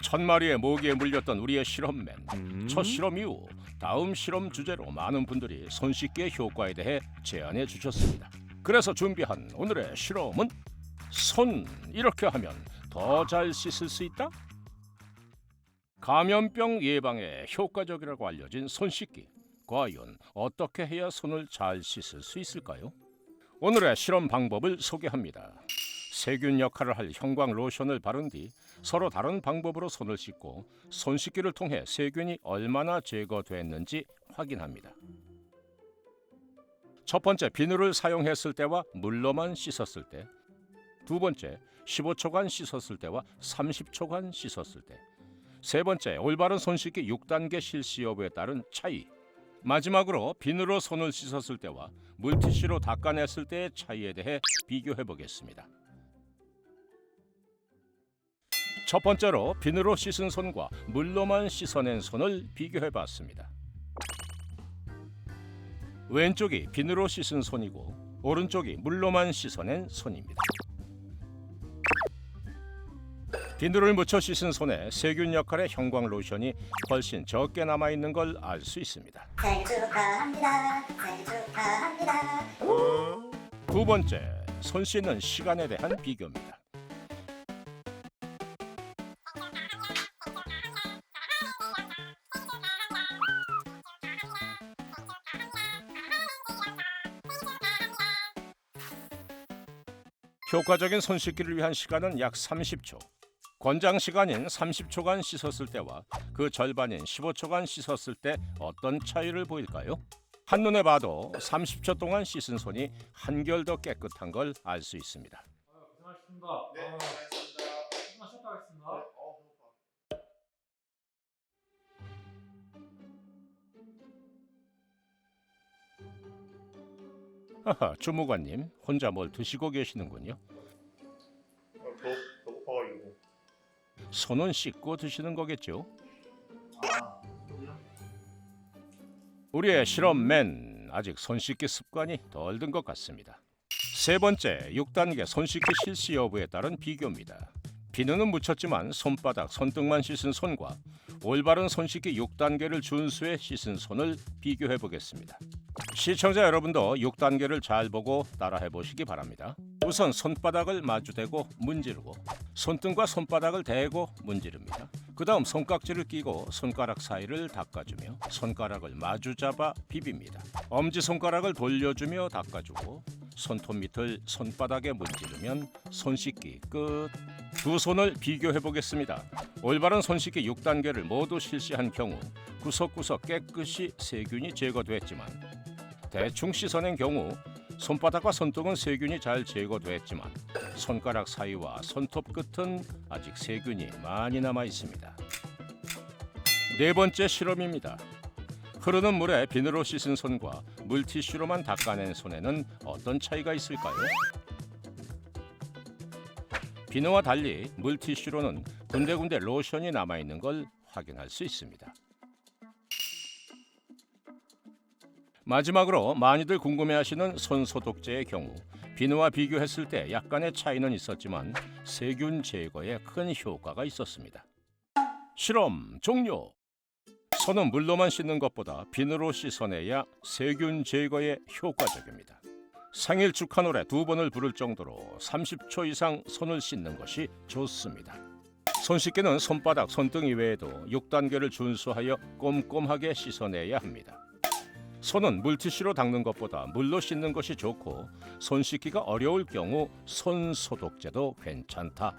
천마리의 모기에 물렸던 우리의 실험맨. 첫 실험 이후 다음 실험 주제로 많은 분들이 손 씻기의 효과에 대해 제안해 주셨습니다. 그래서 준비한 오늘의 실험은 손 이렇게 하면 더 잘 씻을 수 있다? 감염병 예방에 효과적이라고 알려진 손 씻기. 과연 어떻게 해야 손을 잘 씻을 수 있을까요? 오늘의 실험 방법을 소개합니다. 세균 역할을 할 형광 로션을 바른 뒤 서로 다른 방법으로 손을 씻고 손 씻기를 통해 세균이 얼마나 제거됐는지 확인합니다. 첫 번째, 비누를 사용했을 때와 물로만 씻었을 때. 두 번째, 15초간 씻었을 때와 30초간 씻었을 때. 세 번째, 올바른 손 씻기 6단계 실시 여부에 따른 차이. 마지막으로 비누로 손을 씻었을 때와 물티슈로 닦아냈을 때의 차이에 대해 비교해 보겠습니다. 첫 번째로 비누로 씻은 손과 물로만 씻어낸 손을 비교해 봤습니다. 왼쪽이 비누로 씻은 손이고 오른쪽이 물로만 씻어낸 손입니다. 비누를 묻혀 씻은 손에 세균 역할의 형광 로션이 훨씬 적게 남아있는 걸 알 수 있습니다. 생일 축하합니다. 생일 축하합니다. 두 번째, 손 씻는 시간에 대한 비교입니다. 효과적인 손 씻기를 위한 시간은 약 30초. 권장 시간인 30초간 씻었을 때와 그 절반인 15초간 씻었을 때 어떤 차이를 보일까요? 한눈에 봐도 30초 동안 씻은 손이 한결 더 깨끗한 걸 알 수 있습니다. 고생하셨습니다. 네, 알겠습니다. 조금만 쉬었다 가겠습니다. 하하, 주무관님 혼자 뭘 드시고 계시는군요. 배고파가지고. 손은 씻고 드시는 거겠죠? 그래요? 우리의 실험맨 아직 손 씻기 습관이 덜 든 것 같습니다. 세 번째, 6단계 손 씻기 실시 여부에 따른 비교입니다. 비누는 묻혔지만 손바닥, 손등만 씻은 손과 올바른 손 씻기 6단계를 준수해 씻은 손을 비교해 보겠습니다. 시청자 여러분도 6단계를 잘 보고 따라해 보시기 바랍니다. 우선 손바닥을 마주대고 문지르고 손등과 손바닥을 대고 문지릅니다. 그 다음 손깍지를 끼고 손가락 사이를 닦아주며 손가락을 마주잡아 비빕니다. 엄지손가락을 돌려주며 닦아주고 손톱 밑을 손바닥에 문지르면 손 씻기 끝. 두 손을 비교해 보겠습니다. 올바른 손 씻기 6단계를 모두 실시한 경우 구석구석 깨끗이 세균이 제거됐지만 대충 씻어낸 경우 손바닥과 손등은 세균이 잘 제거됐지만 손가락 사이와 손톱 끝은 아직 세균이 많이 남아 있습니다. 네 번째 실험입니다. 흐르는 물에 비누로 씻은 손과 물티슈로만 닦아낸 손에는 어떤 차이가 있을까요? 비누와 달리 물티슈로는 군데군데 로션이 남아있는 걸 확인할 수 있습니다. 마지막으로 많이들 궁금해하시는 손 소독제의 경우 비누와 비교했을 때 약간의 차이는 있었지만 세균 제거에 큰 효과가 있었습니다. 실험 종료! 손은 물로만 씻는 것보다 비누로 씻어내야 세균 제거에 효과적입니다. 생일 축하 노래 2번을 부를 정도로 30초 이상 손을 씻는 것이 좋습니다. 손 씻기는 손바닥, 손등 이외에도 6단계를 준수하여 꼼꼼하게 씻어내야 합니다. 손은 물티슈로 닦는 것보다 물로 씻는 것이 좋고 손 씻기가 어려울 경우 손 소독제도 괜찮다.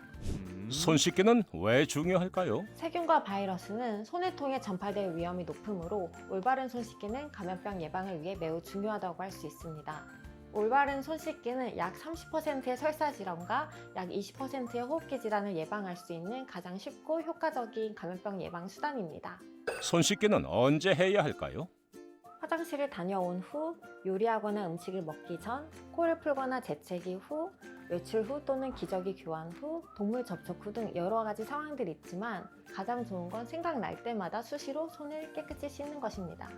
손 씻기는 왜 중요할까요? 세균과 바이러스는 손을 통해 전파될 위험이 높으므로 올바른 손 씻기는 감염병 예방을 위해 매우 중요하다고 할 수 있습니다. 올바른 손 씻기는 약 30%의 설사 질환과 약 20%의 호흡기 질환을 예방할 수 있는 가장 쉽고 효과적인 감염병 예방 수단입니다. 손 씻기는 언제 해야 할까요? 화장실을 다녀온 후, 요리하거나 음식을 먹기 전, 코를 풀거나 재채기 후, 외출 후 또는 기저귀 교환 후, 동물 접촉 후 등 여러 가지 상황들이 있지만 가장 좋은 건 생각날 때마다 수시로 손을 깨끗이 씻는 것입니다.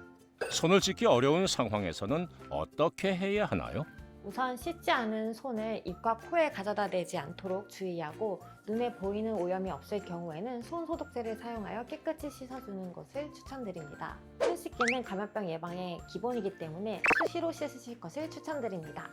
손을 씻기 어려운 상황에서는 어떻게 해야 하나요? 우선 씻지 않은 손을 입과 코에 가져다 대지 않도록 주의하고 눈에 보이는 오염이 없을 경우에는 손 소독제를 사용하여 깨끗이 씻어주는 것을 추천드립니다. 손 씻기는 감염병 예방의 기본이기 때문에 수시로 씻으실 것을 추천드립니다.